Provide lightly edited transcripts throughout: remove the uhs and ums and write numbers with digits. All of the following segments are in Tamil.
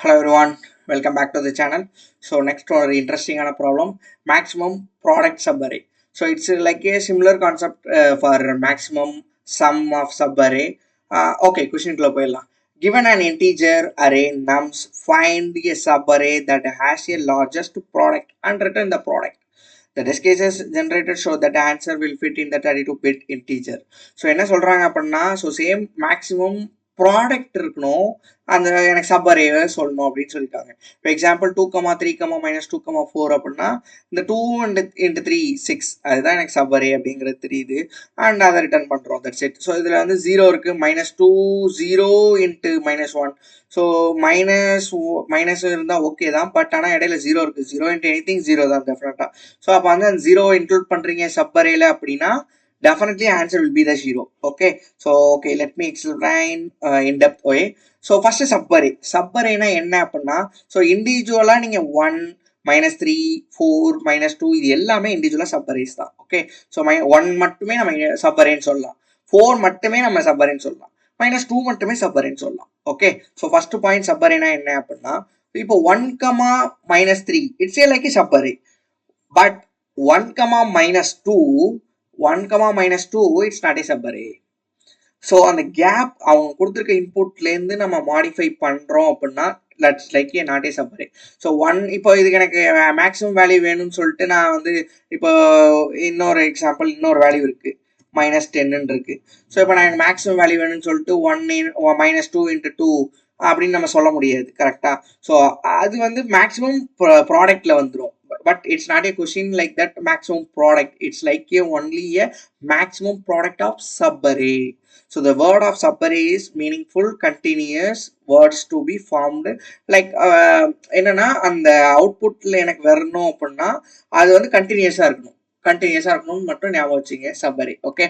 Hello everyone, welcome back to the channel. So next one interesting problem, maximum product subarray. So it's like a similar concept for maximum sum of subarray. Okay, question global. Given an integer array nums, find a subarray that has a largest product and return the product. The test cases generated show that the answer will fit in the 32-bit integer. So என்ன சொல்றாங்க அப்படின்னா ஸோ சேம் மேக்ஸிமம் ப்ராடக்ட் இருக்கணும் அந்த எனக்கு சப் அரேவை சொல்லணும் அப்படின்னு சொல்லிட்டாங்க. இப்போ எக்ஸாம்பிள் 2,3,-2,4 அப்படின்னா இந்த 2 × 3 6 அதுதான் எனக்கு சப் அரே அப்படிங்கிறது தெரியுது அண்ட் அதை ரிட்டர்ன் பண்ணுறோம். That's it. ஸோ இதில் வந்து 0 இருக்கு, -2 0 × -1. ஸோ மைனஸ் இருந்தால் ஓகே தான், பட் ஆனால் இடையில 0 இருக்கு. 0 × anything 0 தான் டெஃபினட்டா. ஸோ அப்போ வந்து அந்த 0 இன்க்ளூட் பண்ணுறீங்க சப் அரேல அப்படின்னா definitely answer will be the 0. Okay, so okay, let me explain in depth way. So first subarray. Subarray na enna appadina, so individual நீங்க 1 -3 4 -2 இது எல்லாமே இண்டிவிஜுவலா சப்அரேஸ் தான். ஓகே, ஸோ 1 மட்டுமே நம்ம சப்அரேன்னு சொல்லலாம், 4 மட்டுமே நம்ம சப்அரேன்னு சொல்லலாம், -2 மட்டுமே சப்அரேன்னு சொல்லலாம். ஓகே, ஸோ ஃபர்ஸ்ட் பாயிண்ட் சப்அரேனா என்ன அப்படின்னா, இப்போ 1, -3 it's a like subarray, but 1, -2 1, -2 it's not a subarray. So அந்த கேப் அவங்க கொடுத்துருக்க இன்புட்லேருந்து நம்ம மாடிஃபை பண்ணுறோம் அப்படின்னா that's like a not a subarray. So 1 இப்போ இதுக்கு எனக்கு மேக்ஸிமம் வேல்யூ வேணும்னு சொல்லிட்டு நான் வந்து இப்போ இன்னொரு எக்ஸாம்பிள் இன்னொரு வேல்யூ இருக்கு -10 இருக்கு. ஸோ இப்போ நான் மேக்ஸிமம் வேல்யூ வேணும்னு சொல்லிட்டு 1 -2 × 2 அப்படின்னு நம்ம சொல்ல முடியாது, கரெக்டா? ஸோ அது வந்து மேக்ஸிமம் ப்ராடக்ட்ல வந்துடும், but it's not a question like that maximum product. It's like only a maximum product of subarray. So the word of subarray is meaningful continuous words to be formed. Like என்னன்னா அந்த அவுட்புட்ல எனக்கு வரணும் அப்படின்னா அது வந்து கண்டினியூஸா இருக்கணும்னு மட்டும் ஞாபகம் வச்சுங்க சப்அரே. ஓகே,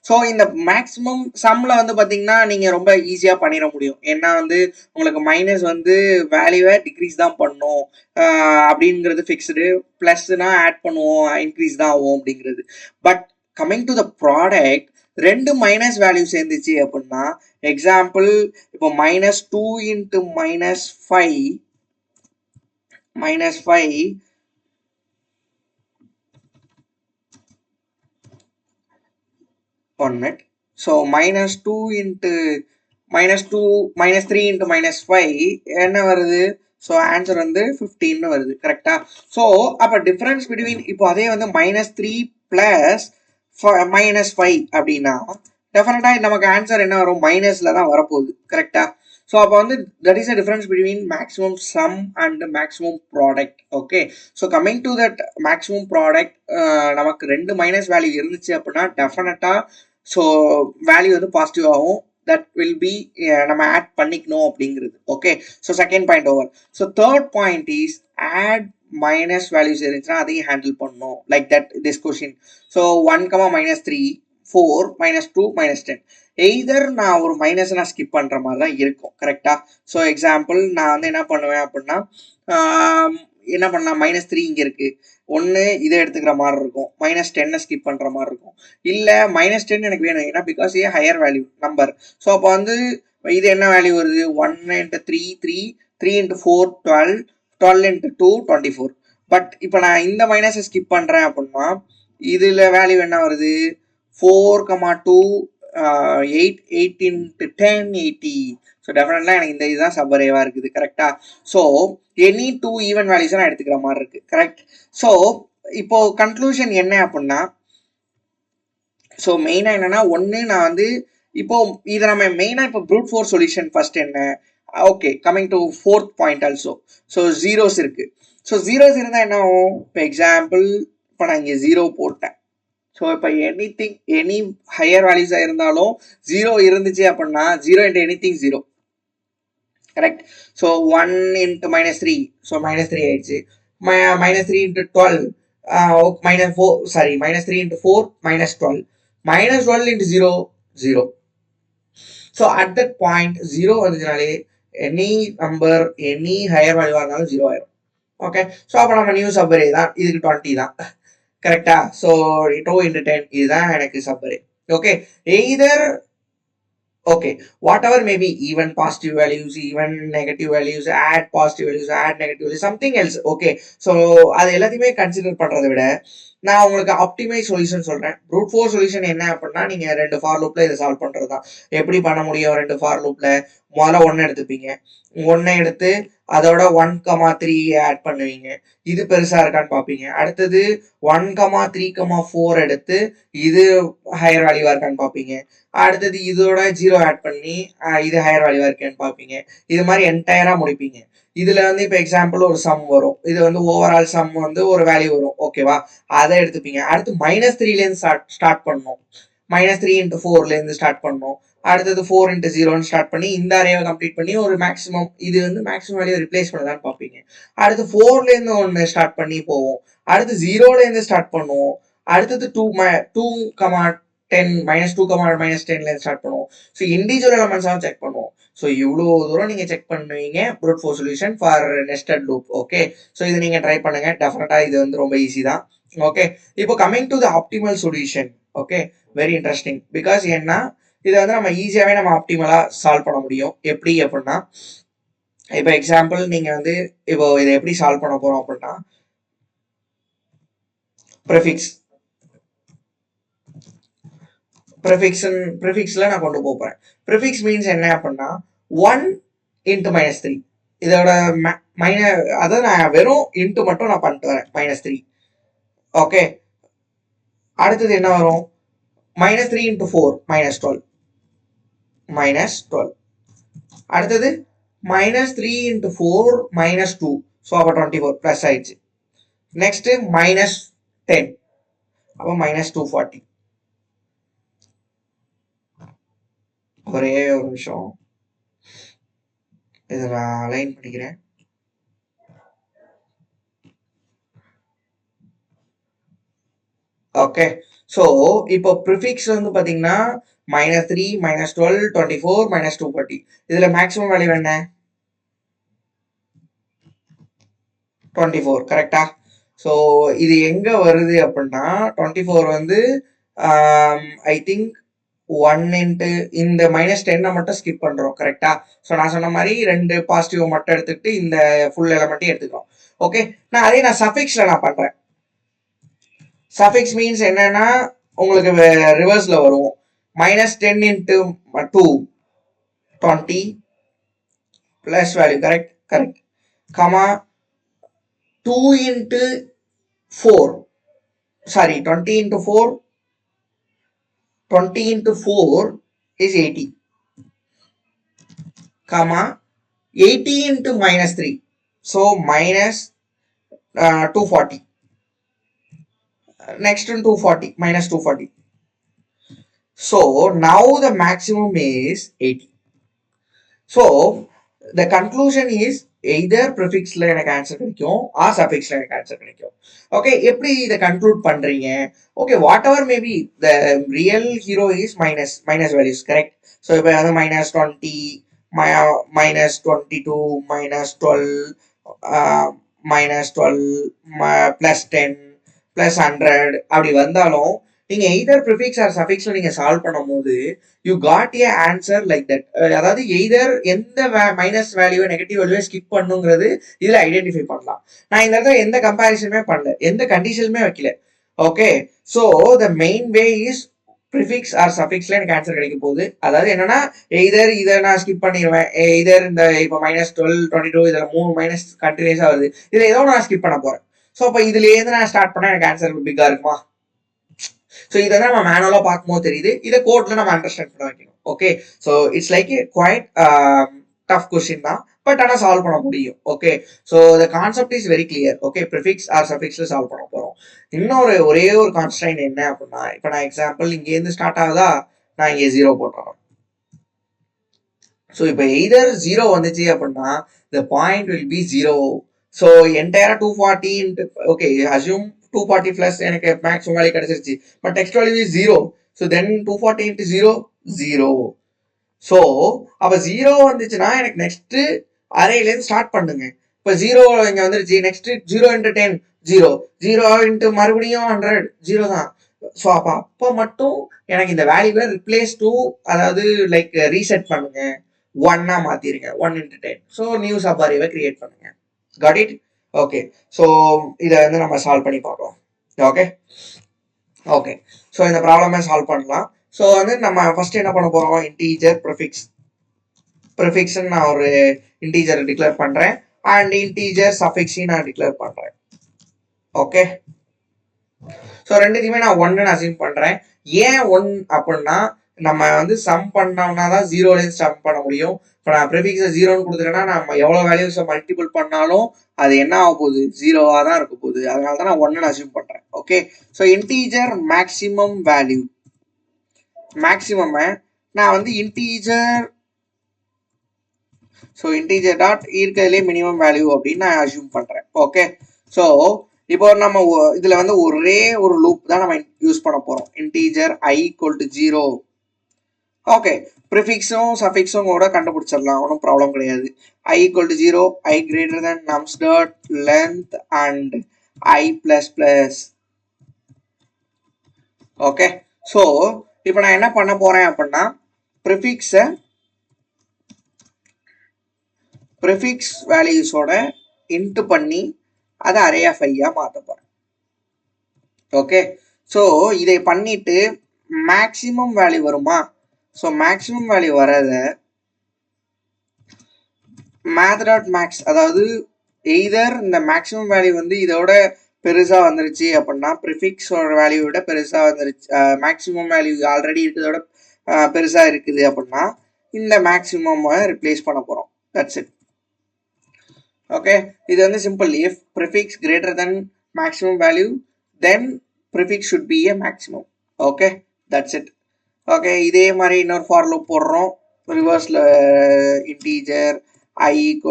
ஸோ இந்த மேக்ஸிமம் சம்மில் வந்து பார்த்தீங்கன்னா நீங்கள் ரொம்ப ஈஸியாக பண்ணிட முடியும். ஏன்னா வந்து உங்களுக்கு மைனஸ் வந்து வேல்யூவை டிக்ரீஸ் தான் பண்ணும் அப்படிங்கிறது ஃபிக்ஸ்டு, ப்ளஸ்னா ஆட் பண்ணுவோம் இன்க்ரீஸ் தான் ஆகும் அப்படிங்கிறது. But coming to the product, ரெண்டு மைனஸ் வேல்யூ சேர்ந்துச்சு அப்படின்னா, எக்ஸாம்பிள் இப்போ -2 × -5 1 minute. So -2 × -3 × -5 என்ன வருது? ஸோ ஆன்சர் வந்து 15 வருது, கரெக்டா? ஸோ அப்போ டிஃபரன்ஸ் பிட்வீன் இப்போ அதே வந்து -3 + -5 அப்படின்னா டெஃபினட்டா நமக்கு ஆன்சர் என்ன வரும்? மைனஸ்ல தான் வரப்போகுது, கரெக்டா? ஸோ அப்போ வந்து that is a difference between maximum sum and maximum product. Okay, so coming to that maximum product, நமக்கு ரெண்டு மைனஸ் வேல்யூ இருந்துச்சு அப்படின்னா டெஃபினட்டா ஸோ வேல்யூ வந்து பாசிட்டிவ் ஆகும். தட் வில் பி நம்ம ஆட் பண்ணிக்கணும் அப்படிங்கிறது. Okay, so second point over. So third point is add minus values இருந்துச்சுன்னா அதையும் ஹேண்டில் பண்ணணும். Like that this question. So 1, -3 4 -2 -10 either நான் ஒரு மைனஸ் நான் ஸ்கிப் பண்ற மாதிரி தான் இருக்கும், கரெக்டா? ஸோ எக்ஸாம்பிள் நான் வந்து என்ன பண்ணுவேன் அப்படின்னா என்ன பண்ணலாம், -3 இங்கே இருக்கு, ஒன்று இதை எடுத்துக்கிற மாதிரி இருக்கும், -10 ஸ்கிப் பண்ற மாதிரி இருக்கும், இல்லை -10 எனக்கு வேணும், ஏன்னா because A higher value number. So அப்போ வந்து இது என்ன வேல்யூ வருது? 1 × 3 3 3 × 4 12 12 × 2 24. பட் இப்போ நான் இந்த மைனஸை ஸ்கிப் பண்றேன் அப்படின்னா இதுல வேல்யூ என்ன வருது? 4, 2 8 8 × 10 80. ஸோ டெஃபினெட்லாம் எனக்கு இந்த இதுதான் சப்அரேவா இருக்குது, கரெக்டா? ஸோ எனி 2 ஈவன் வேல்யூஸை நான் எடுத்துக்கிற மாதிரி இருக்கு, கரெக்ட்? ஸோ இப்போ கன்க்ளூஷன் என்ன அப்படின்னா, ஸோ மெயினா என்னன்னா ஒன்று நான் வந்து இப்போ இதை நம்ம மெயினா இப்போ ப்ரூட் ஃபோர்ஸ் சொல்யூஷன் ஃபர்ஸ்ட் என்ன? Okay, coming to fourth point also. So zeros இருக்கு. ஸோ ஜீரோஸ் இருந்தால் என்ன ஆகும்? இப்போ எக்ஸாம்பிள் இப்போ நான் இங்கே 0 போட்டேன். ஸோ இப்போ எனி ஹையர் வேல்யூஸாக இருந்தாலும் 0 இருந்துச்சு அப்படின்னா 0 × anything 0, கரெக்ட்? ஸோ 1 × -3, ஸோ -3 ஆயிடுச்சு. -3 × 12 -4 sorry -3 × 4 -12 -12 × 0 0. So at that point 0 வந்துச்சுனாலே எனி நம்பர் எனி ஹையர் வேல்யூவாக இருந்தாலும் 0 ஆயிரும். ஓகே, ஸோ அப்போ நம்ம நியூ சப்அரே தான், இதுக்கு 20 தான், கரெக்டா? ஸோ 2 × 10 இதுதான் எனக்கு சப்அரே. Okay, either Okay, whatever may be, even positive values, even negative values, add positive values, add negative values, something else. Okay, so அது எல்லாத்தையுமே கன்சிடர் பண்றதை விட நான் உங்களுக்கு ஆப்டிமைஸ் சொல்யூஷன் சொல்றேன். ப்ரூட் ஃபோர்ஸ் சொல்யூஷன் என்ன அப்படின்னா, நீங்க ரெண்டு ஃபார் லூப்ல இதை சால்வ் பண்றது தான். எப்படி பண்ண முடியும்? ரெண்டு ஃபார் லூப்ல முதல்ல ஒன்னு எடுத்துப்பீங்க, ஒன்னை எடுத்து அதோட 1,3 ஆட் பண்ணுவீங்க, இது பெருசா இருக்கான்னு பாப்பீங்க. அடுத்தது 1,3,4 எடுத்து இது ஹையர் வேல்யூவா இருக்கான்னு பாப்பீங்க. அடுத்தது இதோட 0 ஆட் பண்ணி இது ஹையர் வேல்யூவா இருக்கேன்னு பாப்பீங்க. இது மாதிரி என்டையரா முடிப்பீங்க. இதுல வந்து இப்ப எக்ஸாம்பிள் ஒரு சம் வரும், இது வந்து ஓவரால் சம் வந்து ஒரு வேல்யூ வரும். ஓகேவா, அதை எடுத்துப்பீங்க. அடுத்து -3ல இருந்து ஸ்டார்ட் பண்ணணும், -3 × 4ல இருந்து ஸ்டார்ட் பண்ணணும். அடுத்தது 4 × 0 ஸ்டார்ட் பண்ணி இந்த அரேவை கம்ப்ளீட் பண்ணி ஒரு மேக்ஸிமம், இது வந்து மேக்ஸிமம் வேல்யூ ரிப்ளேஸ் பண்ணதான்னு பார்ப்பீங்க. அடுத்து 4ல இருந்து ஒன்று ஸ்டார்ட் பண்ணி போவோம். அடுத்து 0ல இருந்து ஸ்டார்ட் பண்ணுவோம். அடுத்தது 2, 10 -2, -10ல இருந்து ஸ்டார்ட் பண்ணுவோம். ஸோ இண்டிவிஜுவல் எலமெண்ட்ஸாக செக் பண்ணுவோம். ஸோ இவ்வளோ தூரம் நீங்கள் செக் பண்ணுவீங்க fruit force solution for nested loop. Okay, so இது நீங்கள் ட்ரை பண்ணுங்க, டெஃபினட்டாக இது வந்து ரொம்ப ஈஸி தான். ஓகே, இப்போ coming to the optimal solution. Okay, very interesting. Because ஏன்னா இதை வந்து நம்ம ஈஸியாகவே நம்ம ஆப்டிமலாக சால்வ் பண்ண முடியும். எப்படி அப்படின்னா, இப்போ எக்ஸாம்பிள் நீங்கள் வந்து இப்போ இதை எப்படி சால்வ் பண்ண போகிறோம் அப்படின்னா, ப்ரிஃபிக்ஸில் நான் கொண்டு போகிறேன். ப்ரிஃபிக்ஸ் மீன்ஸ் என்ன அப்படின்னா 1 × -3. இதோட அதாவது நான் வெறும் இன்ட்டு மட்டும் நான் பண்ணிட்டு வரேன், -3. ஓகே, அடுத்தது என்ன வரும்? -3 × 4 -12. அடுத்தது -3 × 4 -2. ஸோ அப்போ 24 ப்ளஸ் ஆயிடுச்சு. நெக்ஸ்ட் -10, அப்போ -240. ஒரே ஒரு நிமிஷம், இதை நான் அலைன் பண்ணிக்கிறேன். ஓகே, ஸோ இப்போ ப்ரிஃபிக்ஸ் வந்து பார்த்தீங்கன்னா -3, -12, 24, -240. இதில் மேக்ஸிமம் வேல்யூ என்ன? 24, கரெக்டா? ஸோ இது எங்கே வருது அப்படின்னா, 24 வந்து ஐ திங்க் 1 × இந்த -10 மட்டும் ஸ்கிப் பண்ணுறோம், கரெக்டா? ஸோ நான் சொன்ன மாதிரி ரெண்டு பாசிட்டிவ் மட்டும் எடுத்துக்கிட்டு இந்த ஃபுல் எலமெண்ட்டையும் எடுத்துக்கிறோம். ஓகே, நான் அதே நான் சஃபிக்ஸில் நான் பண்ணுறேன். சஃபிக்ஸ் மீன்ஸ் என்னன்னா உங்களுக்கு ரிவர்ஸ்ல வரும். -10 × 2 20 plus value, correct, comma 2 × 4, sorry 20 × 4 is 80, comma 80 × -3, so -240. Next one 240, -240. So now the maximum is 80. So the conclusion is either prefixல எனக்கு ஆன்சர் கிடைக்கும் or suffixல எனக்கு ஆன்சர் கிடைக்கும். ஓகே, எப்படி இதை கன்க்ளூட் பண்றீங்க? Okay, what ever maybe the real hero is minus values, correct? So இப்போ வந்து -20, -22, -12, +10, +100 அப்படி வந்தாலும் நீங்க எய்தர் ப்ரிஃபிக்ஸ் ஆர் சஃபிக்ஸ்ல நீங்க சால்வ் பண்ணும் போது you got a answer like that. அதாவது எய்தர் எந்த minus value negative value skip பண்ணுங்கிறது இதுல ஐடென்டிஃபை பண்ணலாம். நான் இந்த இடத்துல எந்த கம்பேரிசனுமே பண்ணல, எந்த கண்டிஷனுமே வைக்கல. Okay, so the main way is prefix or சஃபிக்ஸ்ல எனக்கு ஆன்சர் கிடைக்க போகுது. அதாவது என்னன்னா எய்தர் இதை நான் ஸ்கிப் பண்ணிடுவேன், எய்தர் இந்த இப்போ -12, 22 இதுல 3 மைனஸ் கண்டினியூஸா வருது, இதுல ஏதோ நான் ஸ்கிப் பண்ண போறேன். ஸோ அப்போ இதுலேருந்து நான் ஸ்டார்ட் பண்ணா எனக்கு ஆன்சர் பிக்கா இருக்குமா? ஸோ இதை நம்ம மேனுவலா பார்க்கும்போது தெரியுது, இதை கோட்ல நம்ம அண்டர்ஸ்டாண்ட் பண்ண வைக்கணும். Okay, so it's like quite tough question தான், பட் ஆனால் சால்வ் பண்ண முடியும். Okay, so the concept is very clear. Okay, prefix or சஃபிக்ஸ்ல சால்வ் பண்ண போறோம். இன்னொரு ஒரே ஒரு கான்ஸ்டன்ட் என்ன அப்படின்னா, இப்போ நான் எக்ஸாம்பிள் இங்கேருந்து ஸ்டார்ட் ஆகுதா, நான் இங்கே 0 போட்டுறேன். ஸோ இப்போ எய்தர் 0 வந்துச்சு அப்படின்னா the point will be 0. So என்டையரா 240 ஓகே அசியூம் 240 பிளஸ் எனக்கு மேக்ஸிமம் வேல்யூ கிடைச்சிருச்சு, but next value is 0. So then 240 × 0 0. So அப்போ 0 வந்துச்சுன்னா எனக்கு நெக்ஸ்ட் அரேலேருந்து ஸ்டார்ட் பண்ணுங்க. இப்போ 0 இங்கே வந்துருச்சு, நெக்ஸ்ட் 0 × 10 0, 0 × மறுபடியும் 100 0 தான். ஸோ அப்போ மட்டும் எனக்கு இந்த வேல்யூவை ரிப்ளேஸ் டு அதாவது லைக் ரீசெட் பண்ணுங்க, 1 மாத்திருங்க, 1 into 10. ஸோ நியூ சப் அரேவை கிரியேட் பண்ணுங்க. Got it? ஓகே. ஸோ இதை வந்து நம்ம சால்வ் பண்ணி பார்க்கலாம். Okay okay. ஸோ இந்த ப்ராப்ளமே சால்வ் பண்ணலாம். ஸோ வந்து நம்ம ஃபர்ஸ்ட் என்ன பண்ண போறோம், இன்டீஜர் ப்ரிஃபிக்ஸ்ன்னு நான் ஒரு இன்டீஜர் டிக்ளேர் பண்றேன் அண்ட் இன்டீஜர் சஃபிக்ஸையும் நான் டிக்ளேர் பண்றேன். ஓகே. ஸோ ரெண்டுத்தையுமே நான் 1ன்னு அசைன் பண்றேன். ஏன் 1 அப்படின்னா நம்ம வந்து சம் பண்ணோம்னா தான் 0லேருந்து சம் பண்ண முடியும். இப்போ நான் ப்ரிஃபிக்ஸை 0ன்னு கொடுத்துட்டேன்னா நம்ம எவ்வளோ வேல்யூஸை மல்டிபிள் பண்ணாலும் அது என்ன ஆக போகுது, 0வா தான் இருக்க போகுது. அதனால தான் நான் 1ன்னு அசைன் பண்றேன். Okay. So integer maximum value, maximum நான் வந்து இன்டீஜர் டாட் இருக்கிறதுலே மினிமம் வேல்யூ அப்படின்னு நான் அசியூம் பண்றேன். ஓகே. ஸோ இப்போ நம்ம இதுல வந்து ஒரே ஒரு லூப் தான் நம்ம யூஸ் பண்ண போறோம், இன்டீஜர் i = 0. ஓகே. ப்ரிஃபிக்ஸும் சஃபிக்ஸும் கூட கண்டுபிடிச்சிடலாம், ஒன்றும் ப்ராப்ளம் கிடையாது. i = 0, i greater than nums dot length and i plus plus. Okay. So இப்போ நான் என்ன பண்ண போறேன் அப்படின்னா ப்ரிஃபிக்ஸ் வேல்யூஸோட இன்ட் பண்ணி அதை அரே ஆஃப் ஐயா மாற்ற போறேன். ஓகே. ஸோ இதை பண்ணிட்டு மேக்ஸிமம் வேல்யூ வருமா, ஸோ மேக்ஸிமம் வேல்யூ வரத math.max, அதாவது எய்தர் இந்த மேக்ஸிமம் வேல்யூ வந்து இதோட பெருசா வந்துருச்சு அப்படின்னா ப்ரிஃபிக்ஸோட வேல்யூவோட பெருசா வந்துருச்சு, மேக்ஸிமம் வேல்யூ ஆல்ரெடி இருக்கிறதோட பெருசா இருக்குது அப்படின்னா இந்த மேக்ஸிமம் ரிப்ளேஸ் பண்ண போறோம். That's it. ஓகே. இது வந்து simple. If prefix greater than maximum value then prefix should be a maximum. Okay, that's it. Okay. இதே மாதிரி இன்னொரு ஃபார் லூப் போடுறோம். ரிவர்ஸ்ல integer i =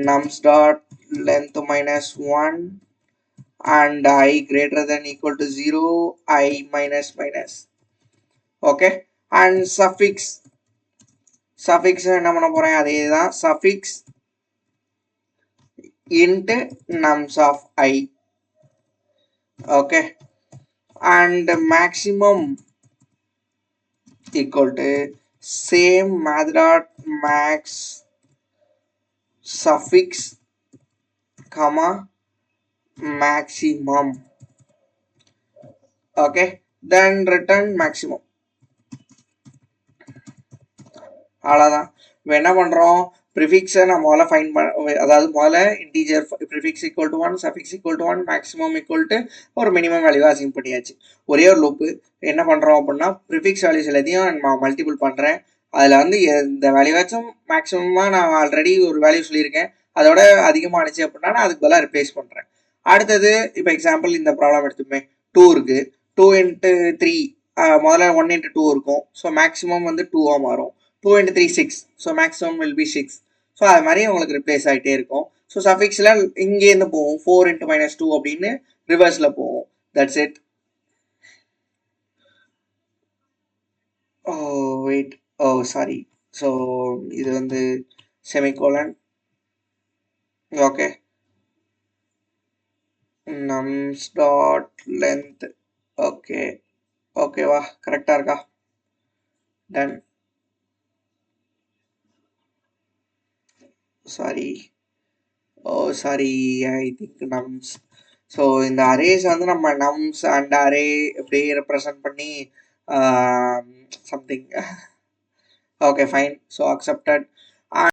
nums dot length -1 and i greater than equal to 0, i minus. Okay. And suffix என்ன பண்ண போறேன், அதே தான், suffix int nums of i. Okay. And maximum equal to same math.max suffix comma maximum. Okay. Then return maximum. அவ்வளோதான். இப்போ என்ன பண்ணுறோம், ப்ரிஃபிக்ஸை நான் முதல்ல ஃபைன் அதாவது முதல்ல இன்டீஜர் ப்ரிஃபிக்ஸ் = 1, சஃபிக்ஸ் = 1, மேக்ஸிமம் = ஒரு மினிமம் வேல்யூவாக அசைன் பண்ணியாச்சு. ஒரே ஒரு லூப்பு என்ன பண்ணுறோம் அப்படின்னா ப்ரிஃபிக்ஸ் வேல்யூஸ் எல்லாத்தையும் நான் மல்டிபிள் பண்ணுறேன். அதில் வந்து இந்த வேல்யூவாச்சும் மேக்ஸிமமாக நான் ஆல்ரெடி ஒரு வேல்யூ சொல்லியிருக்கேன், அதோட அதிகமாகிடுச்சு அப்படின்னா நான் அதுக்கு பதிலாக ரிப்ளேஸ் பண்ணுறேன். அடுத்தது இப்போ எக்ஸாம்பிள் இந்த ப்ராப்ளம் எடுத்துப்பேன். 2 இருக்குது, 2 into 3, முதல்ல 1 into 2 இருக்கும். ஸோ மேக்ஸிமம் வந்து 2ஆக மாறும். 2 into 3 6, so maximum will be 6. So அது மாதிரி உங்களுக்கு ரிப்ளேஸ் ஆகிட்டே இருக்கும். ஸோ சஃபிக்ஸில் இங்கேருந்து போகும், 4 into -2 அப்படின்னு ரிவர்ஸில் போகும். That's it. Oh wait, oh sorry. So இது வந்து semicolon. Okay. nums dot length. ஓகே, ஓகேவா, கரெக்டாக இருக்கா? Done. Sorry, I think nums. So இந்த அரேஸ் வந்து நம்ம நம்ஸ் அண்ட் அரே இப்படி ரெப்ரசன்ட் பண்ணி something. Okay fine. So accepted.